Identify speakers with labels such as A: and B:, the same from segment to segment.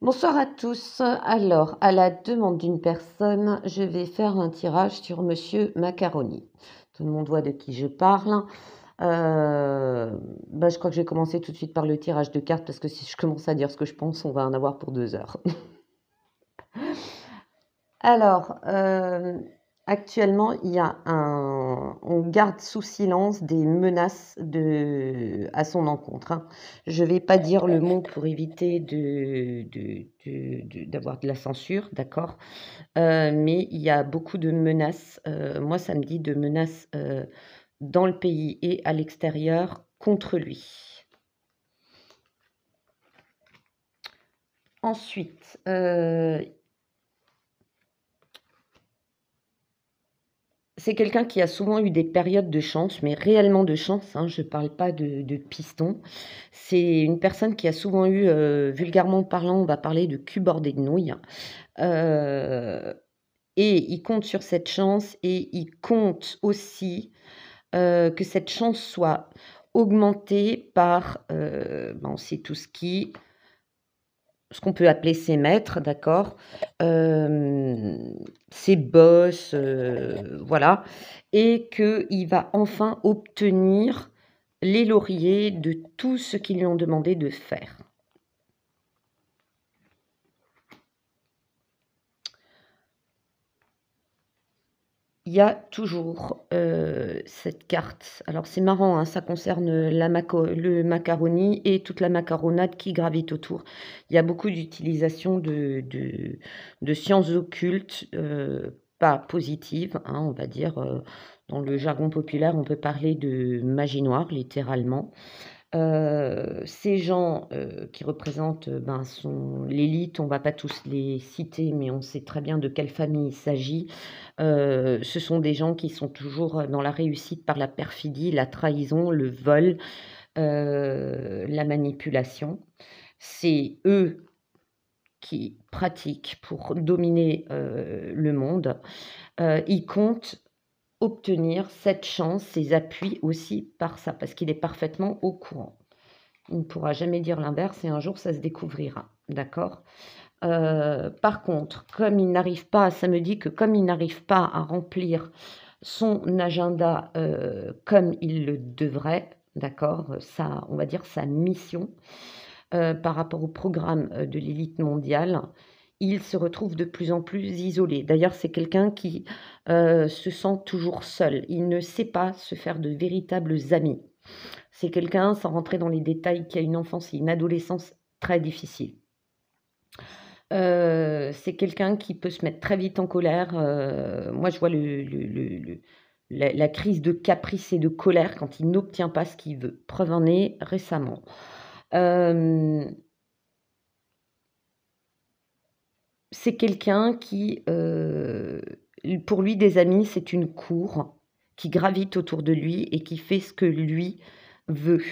A: Bonsoir à tous. Alors, à la demande d'une personne, je vais faire un tirage sur Monsieur Macaroni. Tout le monde voit de qui je parle. Je crois que je vais commencer tout de suite par le tirage de cartes parce que si je commence à dire ce que je pense, on va en avoir pour 2 heures. Alors, actuellement, on garde sous silence des menaces à son encontre, hein. Je ne vais pas dire le mot pour éviter d'avoir de la censure, d'accord? Mais il y a beaucoup de menaces. Moi, ça me dit de menaces dans le pays et à l'extérieur contre lui. Ensuite, c'est quelqu'un qui a souvent eu des périodes de chance, mais réellement de chance, hein, je ne parle pas de piston. C'est une personne qui a souvent eu, vulgairement parlant, on va parler de cul bordé de nouilles. Et il compte sur cette chance et il compte aussi que cette chance soit augmentée par, on sait tout ce qu'on peut appeler ses maîtres, d'accord? Ses boss, voilà, et qu'il va enfin obtenir les lauriers de tout ce qu'ils lui ont demandé de faire. Il y a toujours, cette carte. Alors c'est marrant, hein, ça concerne le macaroni et toute la macaronade qui gravite autour. Il y a beaucoup d'utilisation de sciences occultes, pas positives, hein, on va dire, dans le jargon populaire, on peut parler de magie noire, littéralement. Ces gens, qui représentent, sont l'élite, on ne va pas tous les citer, mais on sait très bien de quelle famille il s'agit. Ce sont des gens qui sont toujours dans la réussite par la perfidie, la trahison, le vol, la manipulation. C'est eux qui pratiquent pour dominer, le monde. Ils comptent obtenir cette chance, ces appuis aussi par ça, parce qu'il est parfaitement au courant. Il ne pourra jamais dire l'inverse et un jour ça se découvrira, d'accord? Par contre, comme il n'arrive pas, ça me dit que comme il n'arrive pas à remplir son agenda, comme il le devrait, d'accord? On va dire sa mission, par rapport au programme, de l'élite mondiale, il se retrouve de plus en plus isolé. D'ailleurs, c'est quelqu'un qui, se sent toujours seul. Il ne sait pas se faire de véritables amis. C'est quelqu'un, sans rentrer dans les détails, qui a une enfance et une adolescence très difficiles. C'est quelqu'un qui peut se mettre très vite en colère. Moi, je vois la crise de caprice et de colère quand il n'obtient pas ce qu'il veut. Preuve en est récemment. C'est quelqu'un qui, pour lui, des amis, c'est une cour qui gravite autour de lui et qui fait ce que lui veut.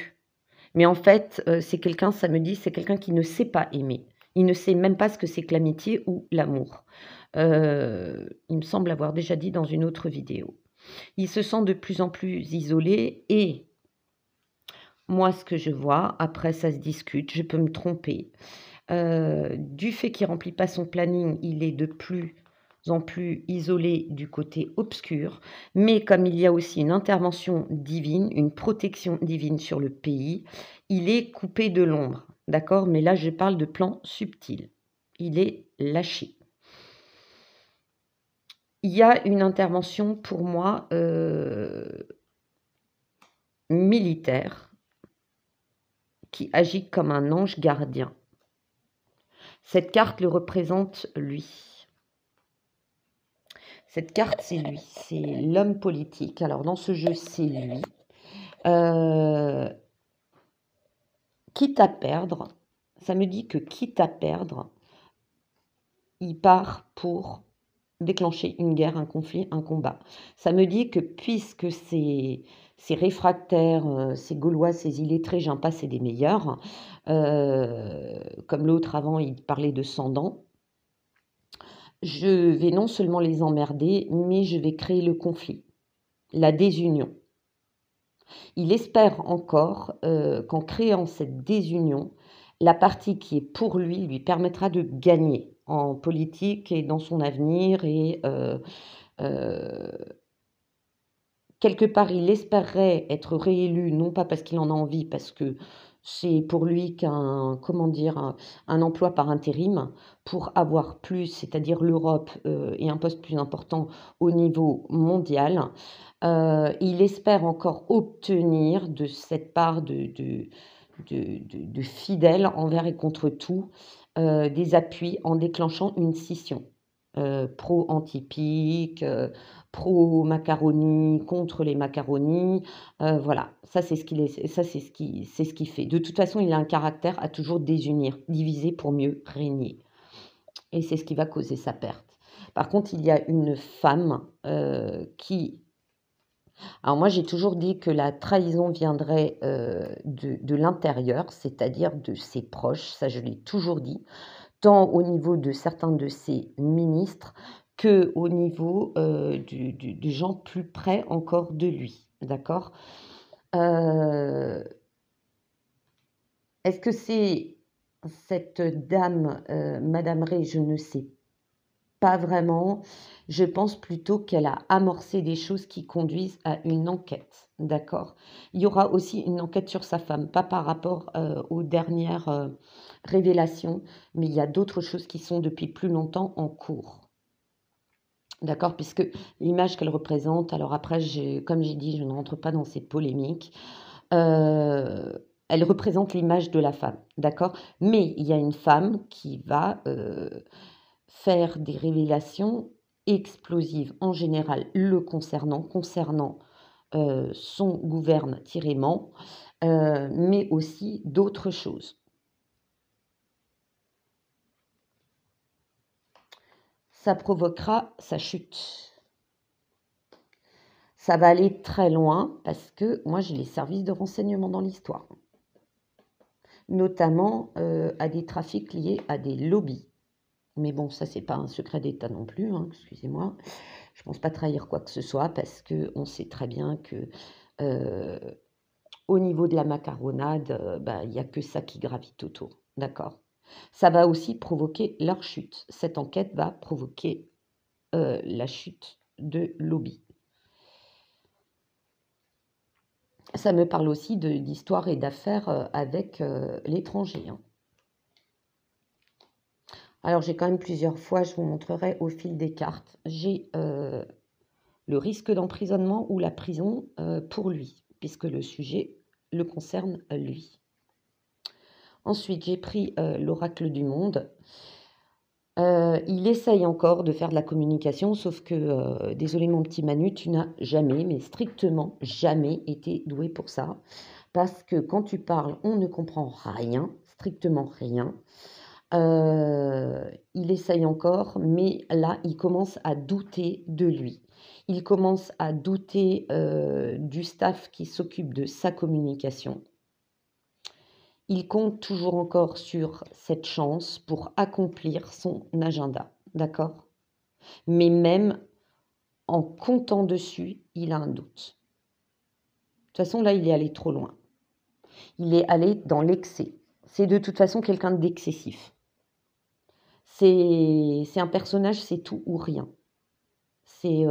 A: Mais en fait, c'est quelqu'un, ça me dit, c'est quelqu'un qui ne sait pas aimer. Il ne sait même pas ce que c'est que l'amitié ou l'amour. Il me semble avoir déjà dit dans une autre vidéo. Il se sent de plus en plus isolé et moi, ce que je vois, après ça se discute, je peux me tromper. Du fait qu'il remplit pas son planning, il est de plus en plus isolé du côté obscur, mais comme il y a aussi une intervention divine, une protection divine sur le pays, il est coupé de l'ombre, d'accord? Mais là, je parle de plan subtil. Il est lâché. Il y a une intervention pour moi, militaire qui agit comme un ange gardien. Cette carte le représente lui. Cette carte, c'est lui, c'est l'homme politique. Alors, dans ce jeu, c'est lui. Quitte à perdre, ça me dit que quitte à perdre, il part pour déclencher une guerre, un conflit, un combat. Ça me dit que puisque ces réfractaires, ces Gaulois, ces illettrés, j'en passe, c'est des meilleurs, comme l'autre avant, il parlait de 100 dents, je vais non seulement les emmerder, mais je vais créer le conflit, la désunion. Il espère encore, qu'en créant cette désunion, la partie qui est pour lui permettra de gagner en politique et dans son avenir et heu, quelque part, il espérerait être réélu, non pas parce qu'il en a envie, parce que c'est pour lui qu'un comment dire? Un emploi par intérim pour avoir plus, c'est-à-dire l'Europe, et un poste plus important au niveau mondial. Il espère encore obtenir de cette part de fidèles envers et contre tout, des appuis en déclenchant une scission, pro-anti-pic, pro-macaroni, contre les macaronis, voilà. Ça, c'est ce qu'il est ça, c'est ce qu'il fait. De toute façon, il a un caractère à toujours désunir, diviser pour mieux régner et c'est ce qui va causer sa perte. Par contre, il y a une femme, qui alors moi, j'ai toujours dit que la trahison viendrait, de l'intérieur, c'est-à-dire de ses proches, ça je l'ai toujours dit, tant au niveau de certains de ses ministres qu'au niveau, du gens plus près encore de lui, d'accord? Heu, est-ce que c'est cette dame, madame Ray? Je ne sais pas vraiment. Je pense plutôt qu'elle a amorcé des choses qui conduisent à une enquête, d'accord? Il y aura aussi une enquête sur sa femme, pas par rapport, aux dernières, révélations, mais il y a d'autres choses qui sont depuis plus longtemps en cours. D'accord? Puisque l'image qu'elle représente alors après comme j'ai dit, je ne rentre pas dans ces polémiques, elle représente l'image de la femme, d'accord? Mais il y a une femme qui va, faire des révélations explosives, en général le concernant, son gouvernement, mais aussi d'autres choses. Ça provoquera sa chute. Ça va aller très loin parce que moi j'ai les services de renseignement dans l'histoire, notamment, à des trafics liés à des lobbies. Mais bon, ça c'est pas un secret d'État non plus, hein, excusez-moi. Je pense pas trahir quoi que ce soit parce qu'on sait très bien que, heu, au niveau de la macaronade, bah, il y a que ça qui gravite autour, d'accord? Ça va aussi provoquer leur chute. Cette enquête va provoquer, la chute de lobbies. Ça me parle aussi d'histoire et d'affaires, avec, l'étranger, hein. Alors j'ai quand même plusieurs fois, je vous montrerai au fil des cartes, j'ai, le risque d'emprisonnement ou la prison, pour lui, puisque le sujet le concerne, lui. Ensuite, j'ai pris, l'oracle du monde. Il essaye encore de faire de la communication, sauf que, désolé mon petit Manu, tu n'as jamais, mais strictement jamais été doué pour ça. Parce que quand tu parles, on ne comprend rien, strictement rien. Il essaye encore, mais là, il commence à douter de lui. Il commence à douter, du staff qui s'occupe de sa communication. Il compte toujours encore sur cette chance pour accomplir son agenda, d'accord? Mais même en comptant dessus, il a un doute. De toute façon, là, il est allé trop loin. Il est allé dans l'excès. C'est de toute façon quelqu'un d'excessif. C'est un personnage, c'est tout ou rien. C'est,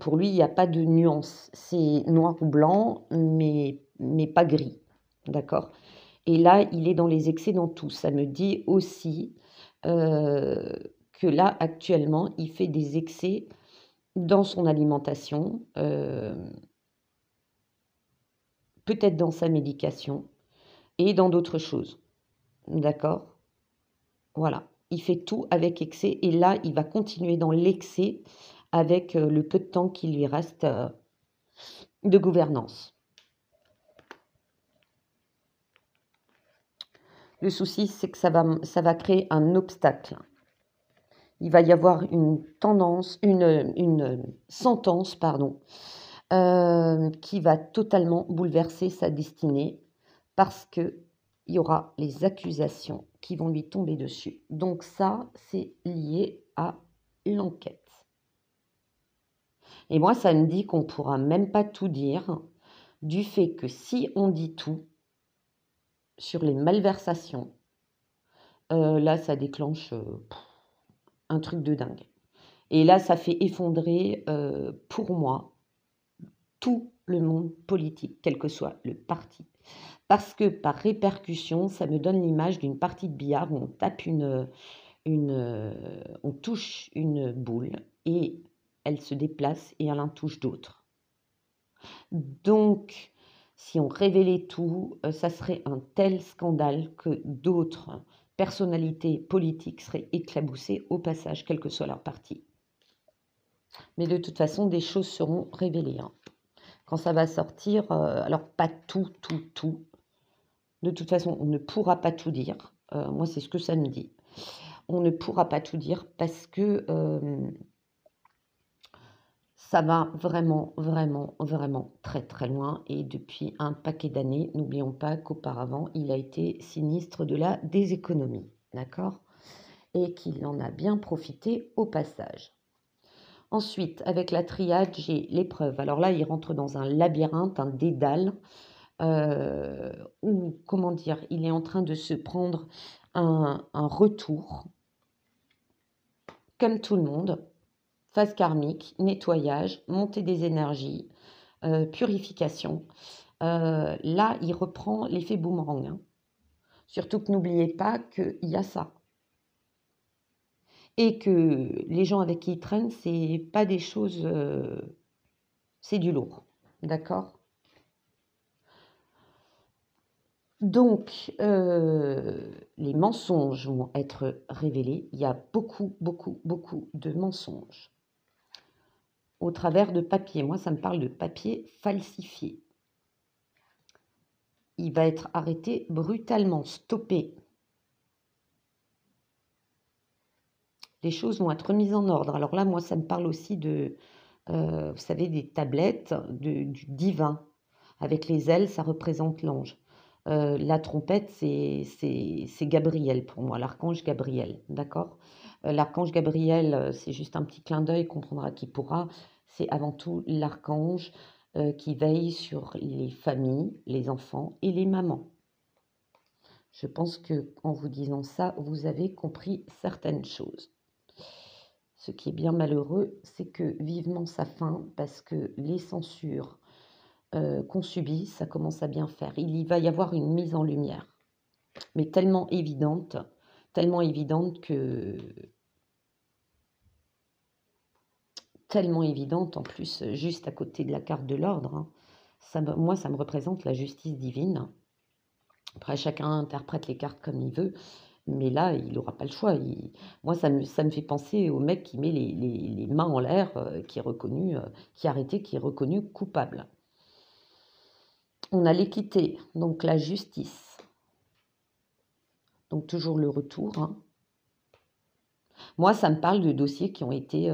A: pour lui, il y a pas de nuance. C'est noir ou blanc, mais pas gris, d'accord? Et là, il est dans les excès dans tout. Ça me dit aussi, heu, que là, actuellement, il fait des excès dans son alimentation, peut-être dans sa médication et dans d'autres choses, d'accord? Voilà, il fait tout avec excès et là, il va continuer dans l'excès avec, le peu de temps qui lui reste, de gouvernance. Le souci, c'est que ça va créer un obstacle. Il va y avoir une tendance, une sentence, pardon, qui va totalement bouleverser sa destinée parce qu'il y aura les accusations qui vont lui tomber dessus. Donc ça, c'est lié à l'enquête. Et moi, ça me dit qu'on ne pourra même pas tout dire, du fait que si on dit tout, sur les malversations, là, ça déclenche un truc de dingue. Et là, ça fait effondrer, pour moi, tout le monde politique, quel que soit le parti. Parce que par répercussion, ça me donne l'image d'une partie de billard où on tape on touche une boule et elle se déplace et elle en touche d'autres. Donc, si on révélait tout, ça serait un tel scandale que d'autres personnalités politiques seraient éclaboussées au passage, quel que soit leur parti. Mais de toute façon, des choses seront révélées, hein. Quand ça va sortir, alors pas tout. De toute façon, on ne pourra pas tout dire. Moi, c'est ce que ça me dit. On ne pourra pas tout dire parce que ça va vraiment, vraiment, vraiment très, très loin. Et depuis un paquet d'années, n'oublions pas qu'auparavant, il a été sinistre de la déséconomie, d'accord? Et qu'il en a bien profité au passage. Ensuite, avec la triade, j'ai l'épreuve. Alors là, il rentre dans un labyrinthe, un dédale, où, comment dire, il est en train de se prendre un retour, comme tout le monde, phase karmique, nettoyage, montée des énergies, purification. Là, il reprend l'effet boomerang, hein. Surtout que n'oubliez pas qu'il y a ça. Et que les gens avec qui il traîne, c'est pas des choses... c'est du lourd, d'accord? Donc, les mensonges vont être révélés. Il y a beaucoup, beaucoup, beaucoup de mensonges au travers de papier. Moi, ça me parle de papier falsifié. Il va être arrêté brutalement, stoppé. Les choses vont être remises en ordre. Alors là, moi, ça me parle aussi de, vous savez, des tablettes du divin. Avec les ailes, ça représente l'ange. La trompette, c'est Gabriel pour moi, l'archange Gabriel, d'accord? L'archange Gabriel, c'est juste un petit clin d'œil, comprendra qui pourra. C'est avant tout l'archange qui veille sur les familles, les enfants et les mamans. Je pense que en vous disant ça, vous avez compris certaines choses. Ce qui est bien malheureux, c'est que vivement sa fin, parce que les censures qu'on subit, ça commence à bien faire. Il y va y avoir une mise en lumière, mais tellement évidente que... Tellement évidente, en plus, juste à côté de la carte de l'ordre, hein. Moi, ça me représente la justice divine. Après, chacun interprète les cartes comme il veut, mais là, il n'aura pas le choix. Moi, ça me fait penser au mec qui met les mains en l'air, qui est reconnu, qui est arrêté, qui est reconnu coupable. On a l'équité, donc la justice. Donc toujours le retour, hein. Moi, ça me parle de dossiers qui ont été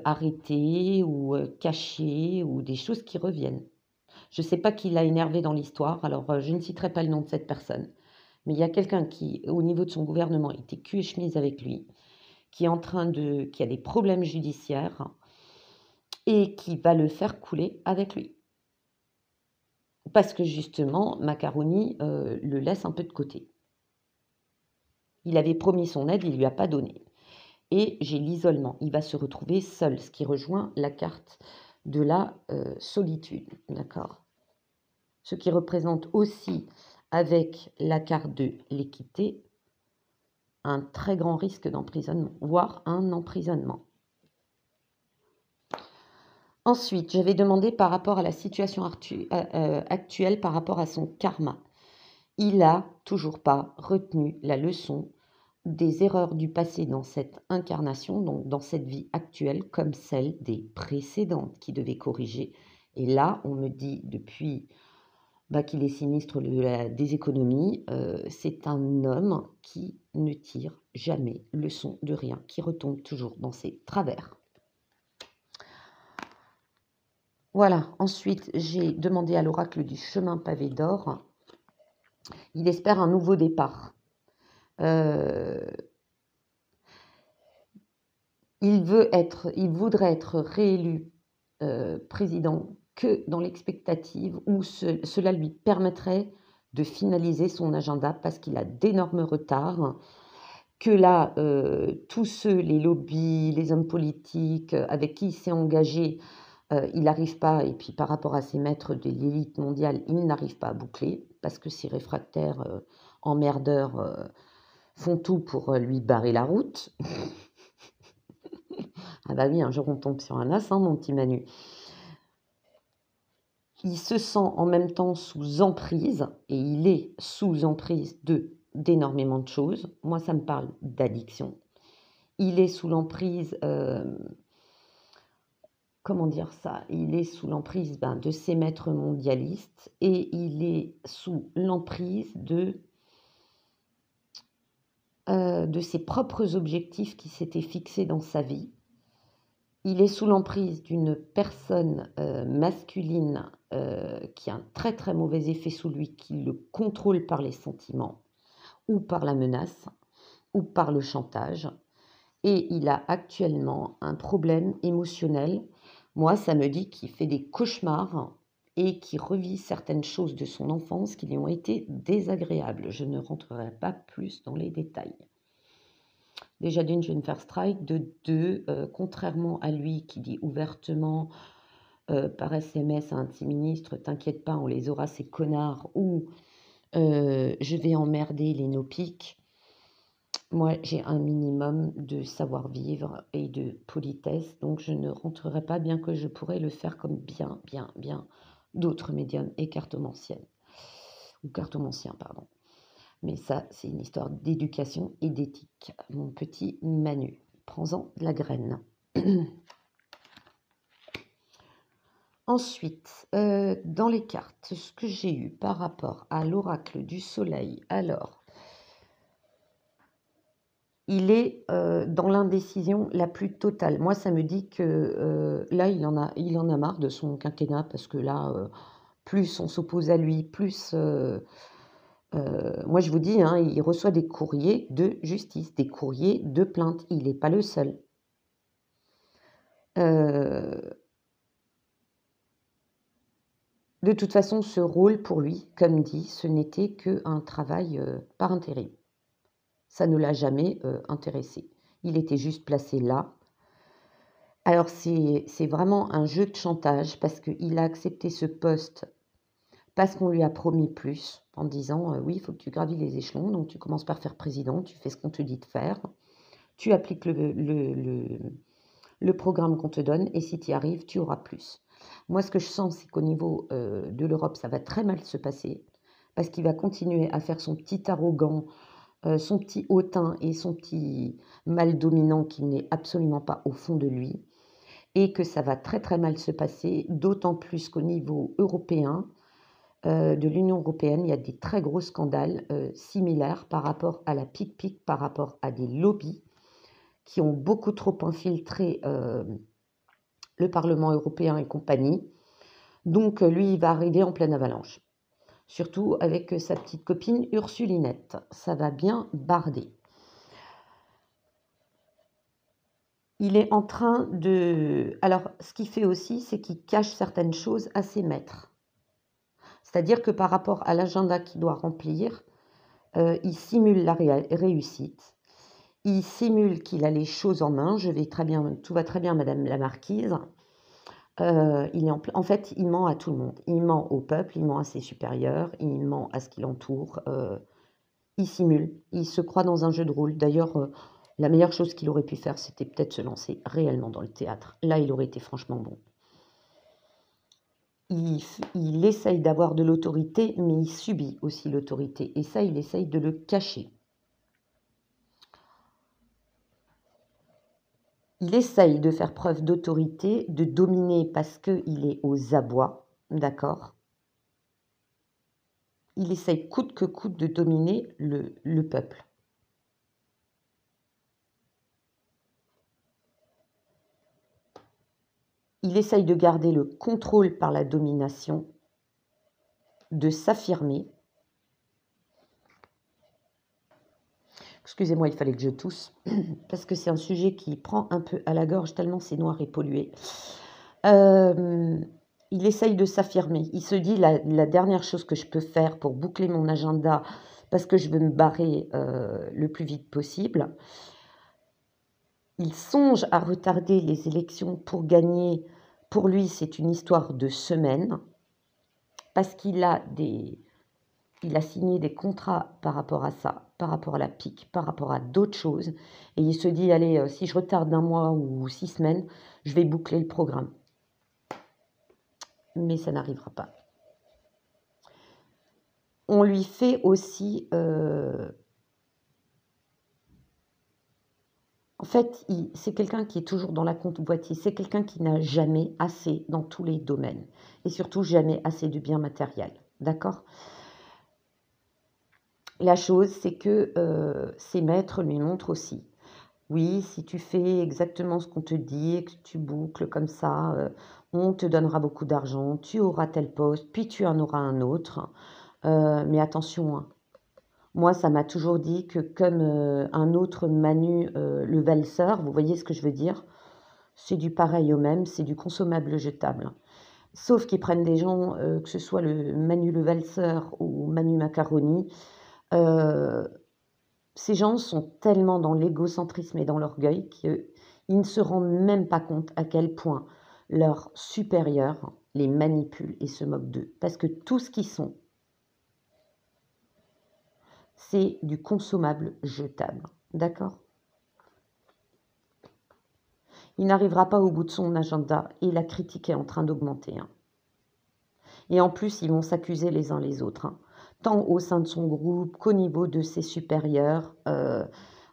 A: arrêtés ou cachés ou des choses qui reviennent. Je ne sais pas qui l'a énervé dans l'histoire, alors je ne citerai pas le nom de cette personne. Mais il y a quelqu'un qui, au niveau de son gouvernement, était cul et chemise avec lui, qui a des problèmes judiciaires et qui va le faire couler avec lui. Parce que justement, Macaroni le laisse un peu de côté. Il avait promis son aide, il ne lui a pas donné. Et j'ai l'isolement. Il va se retrouver seul, ce qui rejoint la carte de la solitude, d'accord? Ce qui représente aussi, avec la carte de l'équité, un très grand risque d'emprisonnement, voire un emprisonnement. Ensuite, j'avais demandé par rapport à la situation actuelle, par rapport à son karma. Il n'a toujours pas retenu la leçon des erreurs du passé dans cette incarnation, donc dans cette vie actuelle, comme celle des précédentes qui devaient corriger. Et là, on me dit depuis qu'il est sinistre des économies, c'est un homme qui ne tire jamais leçon de rien, qui retombe toujours dans ses travers. Voilà, ensuite j'ai demandé à l'oracle du chemin pavé d'or. Il espère un nouveau départ. Il voudrait être réélu président que dans l'expectative où cela lui permettrait de finaliser son agenda parce qu'il a d'énormes retards, que là, tous ceux, les lobbies, les hommes politiques, avec qui il s'est engagé, il n'arrive pas et puis par rapport à ses maîtres de l'élite mondiale, il n'arrive pas à boucler parce que ces réfractaires, emmerdeurs, font tout pour, lui barrer la route. Ah bah oui, un jour on tombe sur un as, hein, mon petit Manu. Il se sent en même temps sous emprise, et il est sous emprise d'énormément de choses. Moi, ça me parle d'addiction. Il est sous l'emprise, comment dire ça? Il est sous l'emprise de ses maîtres mondialistes et il est sous l'emprise de ses propres objectifs qu'il s'était fixés dans sa vie. Il est sous l'emprise d'une personne masculine qui a un très très mauvais effet sous lui, qui le contrôle par les sentiments, ou par la menace, ou par le chantage. Et il a actuellement un problème émotionnel. Moi, ça me dit qu'il fait des cauchemars et qu'il revit certaines choses de son enfance qui lui ont été désagréables. Je ne rentrerai pas plus dans les détails. Déjà d'une, je vais me faire strike. De deux, contrairement à lui qui dit ouvertement par SMS à un petit ministre, t'inquiète pas, on les aura ces connards, ou je vais emmerder les nopiques. Moi, j'ai un minimum de savoir-vivre et de politesse, donc je ne rentrerai pas, bien que je pourrais le faire comme bien d'autres médiums et cartomanciennes. Ou cartomanciens, pardon. Mais ça, c'est une histoire d'éducation et d'éthique. Mon petit Manu, prends-en de la graine. Ensuite, dans les cartes, ce que j'ai eu par rapport à l'oracle du soleil, alors, il est dans l'indécision la plus totale. Moi, ça me dit que là, il en a marre de son quinquennat parce que là, plus on s'oppose à lui, plus... moi, je vous dis, hein, il reçoit des courriers de justice, des courriers de plainte. Il n'est pas le seul. De toute façon, ce rôle, pour lui, comme dit, ce n'était qu'un travail par intérim. Ça ne l'a jamais intéressé. Il était juste placé là. Alors, c'est vraiment un jeu de chantage parce qu'il a accepté ce poste parce qu'on lui a promis plus en disant oui, il faut que tu gravis les échelons, donc tu commences par faire président, tu fais ce qu'on te dit de faire, tu appliques le programme qu'on te donne et si tu y arrives, tu auras plus. Moi, ce que je sens, c'est qu'au niveau de l'Europe, ça va très mal se passer parce qu'il va continuer à faire son petit arrogant, son petit hautain et son petit mal dominant qui n'est absolument pas au fond de lui, et que ça va très très mal se passer, d'autant plus qu'au niveau européen, de l'Union européenne, il y a des très gros scandales similaires par rapport à la PIC-PIC, par rapport à des lobbies qui ont beaucoup trop infiltré le Parlement européen et compagnie. Donc lui, il va arriver en pleine avalanche. Surtout avec sa petite copine Ursulinette. Ça va bien barder. Il est en train de... Alors, ce qu'il fait aussi, c'est qu'il cache certaines choses à ses maîtres. C'est-à-dire que par rapport à l'agenda qu'il doit remplir, il simule la réussite. Il simule qu'il a les choses en main. Tout va très bien, Madame la Marquise. En fait, il ment à tout le monde. Il ment au peuple, il ment à ses supérieurs, il ment à ce qui l'entoure. Il simule, il se croit dans un jeu de rôle. D'ailleurs, la meilleure chose qu'il aurait pu faire, c'était peut-être se lancer réellement dans le théâtre. Là, il aurait été franchement bon. Il essaye d'avoir de l'autorité, mais il subit aussi l'autorité. Et ça, il essaye de le cacher. Il essaye de faire preuve d'autorité, de dominer parce qu'il est aux abois, d'accord? Il essaye coûte que coûte de dominer le peuple. Il essaye de garder le contrôle par la domination, de s'affirmer. Excusez-moi, il fallait que je tousse, parce que c'est un sujet qui prend un peu à la gorge, tellement c'est noir et pollué. il essaye de s'affirmer. Il se dit: «La dernière chose que je peux faire pour boucler mon agenda, parce que je veux me barrer, le plus vite possible». Il songe à retarder les élections pour gagner. Pour lui, c'est une histoire de semaines, parce il a signé des contrats par rapport à ça, par rapport à la pique, par rapport à d'autres choses, et il se dit: «Allez, si je retarde d'un mois ou 6 semaines, je vais boucler le programme». Mais ça n'arrivera pas. On lui fait aussi, en fait, c'est quelqu'un qui est toujours dans la convoitise, c'est quelqu'un qui n'a jamais assez dans tous les domaines et surtout jamais assez de biens matériels, d'accord? La chose, c'est que, ses maîtres lui montrent aussi: «Oui, si tu fais exactement ce qu'on te dit et que tu boucles comme ça, on te donnera beaucoup d'argent, tu auras tel poste, puis tu en auras un autre, mais attention, hein». Moi, ça m'a toujours dit que comme, un autre Manu, le valseur, vous voyez ce que je veux dire? C'est du pareil au même, c'est du consommable jetable. Sauf qu'ils prennent des gens, que ce soit le Manu le valseur ou Manu Macaroni, heu, ces gens sont tellement dans l'égocentrisme et dans l'orgueil qu'ils ne se rendent même pas compte à quel point leurs supérieurs les manipulent et se moquent d'eux. Parce que tout ce qu'ils sont, c'est du consommable jetable, d'accord? Il n'arrivera pas au bout de son agenda et la critique est en train d'augmenter, hein. Et en plus, ils vont s'accuser les uns les autres, hein, tant au sein de son groupe qu'au niveau de ses supérieurs.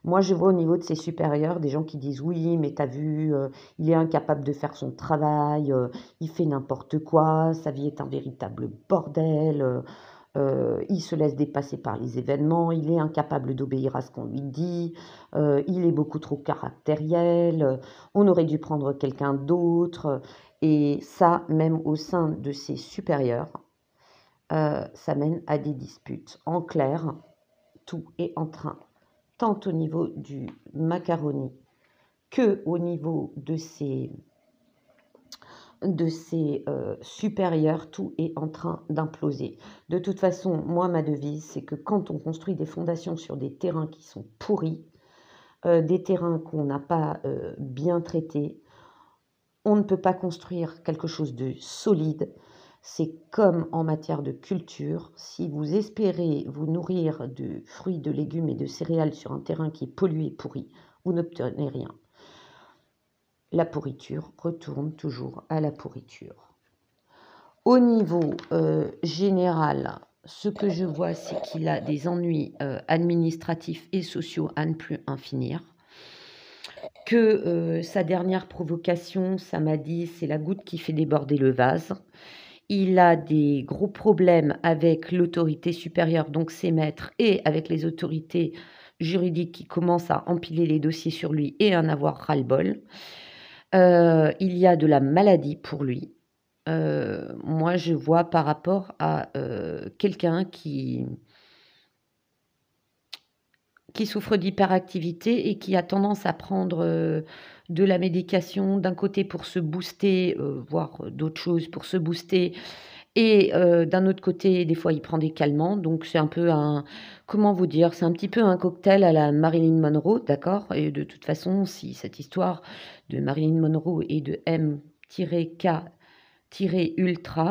A: Moi, je vois au niveau de ses supérieurs des gens qui disent: «Oui, mais tu as vu, il est incapable de faire son travail, il fait n'importe quoi, sa vie est un véritable bordel, il se laisse dépasser par les événements, il est incapable d'obéir à ce qu'on lui dit, il est beaucoup trop caractériel, on aurait dû prendre quelqu'un d'autre». Et ça, même au sein de ses supérieurs, ça mène à des disputes. En clair, tout est en train, tant au niveau du macaroni que au niveau de ses supérieurs, tout est en train d'imploser. De toute façon, moi, ma devise, c'est que quand on construit des fondations sur des terrains qui sont pourris, des terrains qu'on n'a pas, bien traités, on ne peut pas construire quelque chose de solide. C'est comme en matière de culture, si vous espérez vous nourrir de fruits, de légumes et de céréales sur un terrain qui est pollué et pourri, vous n'obtenez rien. La pourriture retourne toujours à la pourriture. Au niveau, général, ce que je vois, c'est qu'il a des ennuis, administratifs et sociaux à ne plus en finir. Que, sa dernière provocation, ça m'a dit: «C'est la goutte qui fait déborder le vase». Il a des gros problèmes avec l'autorité supérieure, donc ses maîtres, et avec les autorités juridiques qui commencent à empiler les dossiers sur lui et en avoir ras-le-bol. Il y a de la maladie pour lui. Moi, je vois par rapport à, quelqu'un qui souffre d'hyperactivité et qui a tendance à prendre, de la médication, d'un côté pour se booster, voire d'autres choses pour se booster, et d'un autre côté, des fois, il prend des calmants. Donc c'est un peu un, comment vous dire? C'est un petit peu un cocktail à la Marilyn Monroe, d'accord? Et de toute façon, si cette histoire de Marilyn Monroe et de M-K-ultra,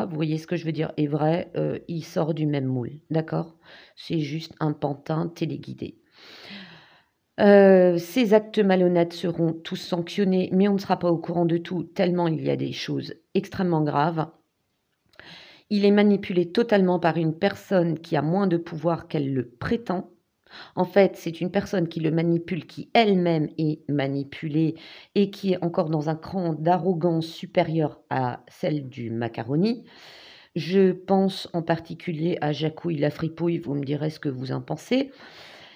A: vous voyez ce que je veux dire, est vrai, il sort du même moule, d'accord? C'est juste un pantin téléguidé. Ces actes malhonnêtes seront tous sanctionnés, mais on ne sera pas au courant de tout, tellement il y a des choses extrêmement graves. Il est manipulé totalement par une personne qui a moins de pouvoir qu'elle le prétend. En fait, c'est une personne qui le manipule, qui elle-même est manipulée et qui est encore dans un cran d'arrogance supérieur à celle du macaroni. Je pense en particulier à Jacouille la fripouille, vous me direz ce que vous en pensez.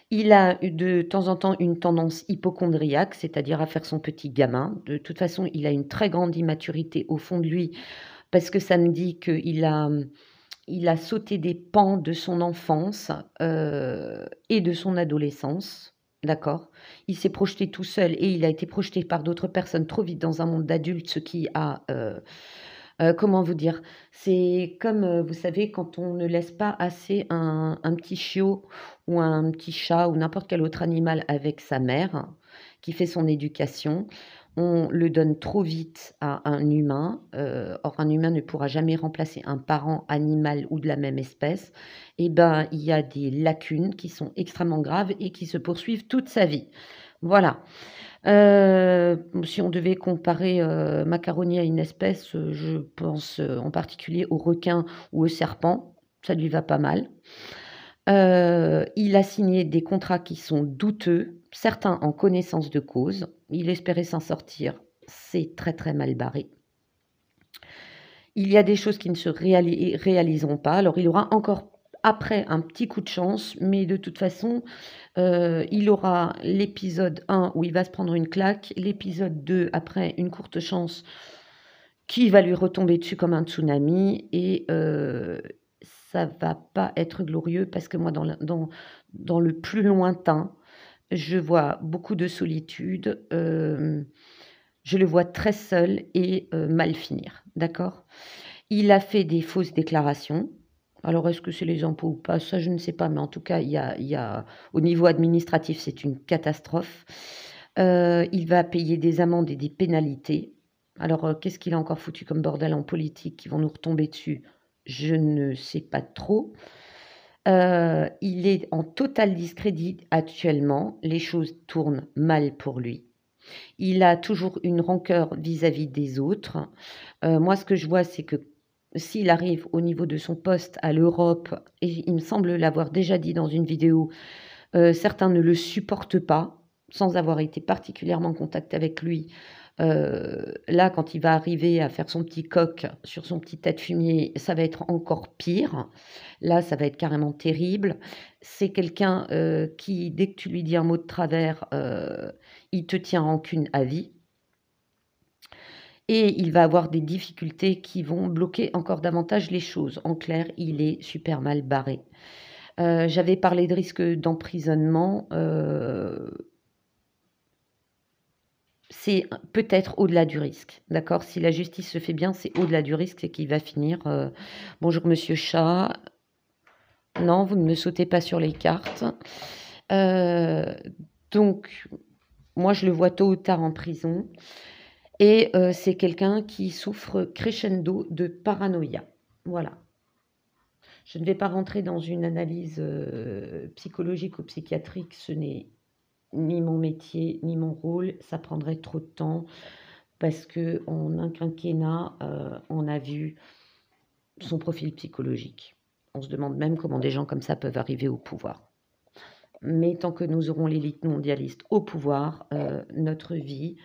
A: Il a eu de temps en temps une tendance hypocondriaque, c'est-à-dire à faire son petit gamin. De toute façon, il a une très grande immaturité au fond de lui, parce que ça me dit qu'il a sauté des pans de son enfance, et de son adolescence, d'accord? Il s'est projeté tout seul et il a été projeté par d'autres personnes trop vite dans un monde d'adultes, ce qui a, Comment vous dire? C'est comme, vous savez, quand on ne laisse pas assez un petit chiot ou un petit chat ou n'importe quel autre animal avec sa mère, qui fait son éducation, on le donne trop vite à un humain, or un humain ne pourra jamais remplacer un parent animal ou de la même espèce, et ben, il y a des lacunes qui sont extrêmement graves et qui se poursuivent toute sa vie. Voilà. Si on devait comparer, Macaroni à une espèce, je pense, en particulier au requin ou au serpent, ça lui va pas mal. Il a signé des contrats qui sont douteux, certains en connaissance de cause. Il espérait s'en sortir, c'est très, très mal barré. Il y a des choses qui ne se réaliseront pas. Alors il aura encore après un petit coup de chance, mais de toute façon, il aura l'épisode 1 où il va se prendre une claque, l'épisode 2 après une courte chance qui va lui retomber dessus comme un tsunami et ça va pas être glorieux parce que moi dans le plus lointain, je vois beaucoup de solitude, je le vois très seul et mal finir, d'accord? Il a fait des fausses déclarations. Alors est-ce que c'est les impôts ou pas? Ça, je ne sais pas, mais en tout cas, il y a au niveau administratif, c'est une catastrophe. Il va payer des amendes et des pénalités. Alors, qu'est-ce qu'il a encore foutu comme bordel en politique qui vont nous retomber dessus? Je ne sais pas trop. Il est en total discrédit actuellement. Les choses tournent mal pour lui. Il a toujours une rancœur vis-à-vis des autres. Moi, ce que je vois, c'est que s'il arrive au niveau de son poste à l'Europe, et il me semble l'avoir déjà dit dans une vidéo, certains ne le supportent pas, sans avoir été particulièrement en contact avec lui. Là, quand il va arriver à faire son petit coq sur son petit tas de fumier, ça va être encore pire. Là, ça va être carrément terrible. C'est quelqu'un, qui, dès que tu lui dis un mot de travers, il te tient rancune à vie et il va avoir des difficultés qui vont bloquer encore davantage les choses. En clair, il est super mal barré. J'avais parlé de risque d'emprisonnement, c'est peut-être au-delà du risque, d'accord? Si la justice se fait bien, c'est au-delà du risque, c'est qu'il va finir, «Bonjour monsieur chat, non, vous ne me sautez pas sur les cartes». Heu, donc moi, je le vois tôt ou tard en prison et c'est quelqu'un qui souffre crescendo de paranoïa. Voilà. Je ne vais pas rentrer dans une analyse, psychologique ou psychiatrique, ce n'est ni mon métier, ni mon rôle, ça prendrait trop de temps parce qu'en un quinquennat, on a vu son profil psychologique. On se demande même comment des gens comme ça peuvent arriver au pouvoir. Mais tant que nous aurons l'élite mondialiste au pouvoir, notre vie,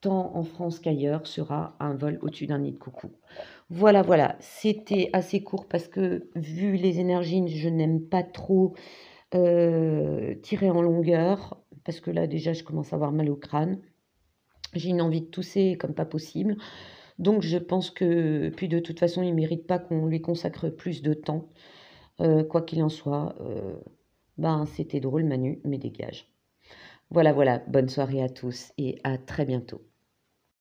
A: tant en France qu'ailleurs, sera un vol au-dessus d'un nid de coucou. Voilà, voilà, c'était assez court parce que vu les énergies, je n'aime pas trop, tirer en longueur parce que là déjà je commence à avoir mal au crâne. J'ai une envie de tousser comme pas possible. Donc je pense que puis de toute façon, il ne mérite pas qu'on lui consacre plus de temps. Quoi qu'il en soit, ben, c'était drôle Manu, mais dégage. Voilà, voilà, bonne soirée à tous et à très bientôt.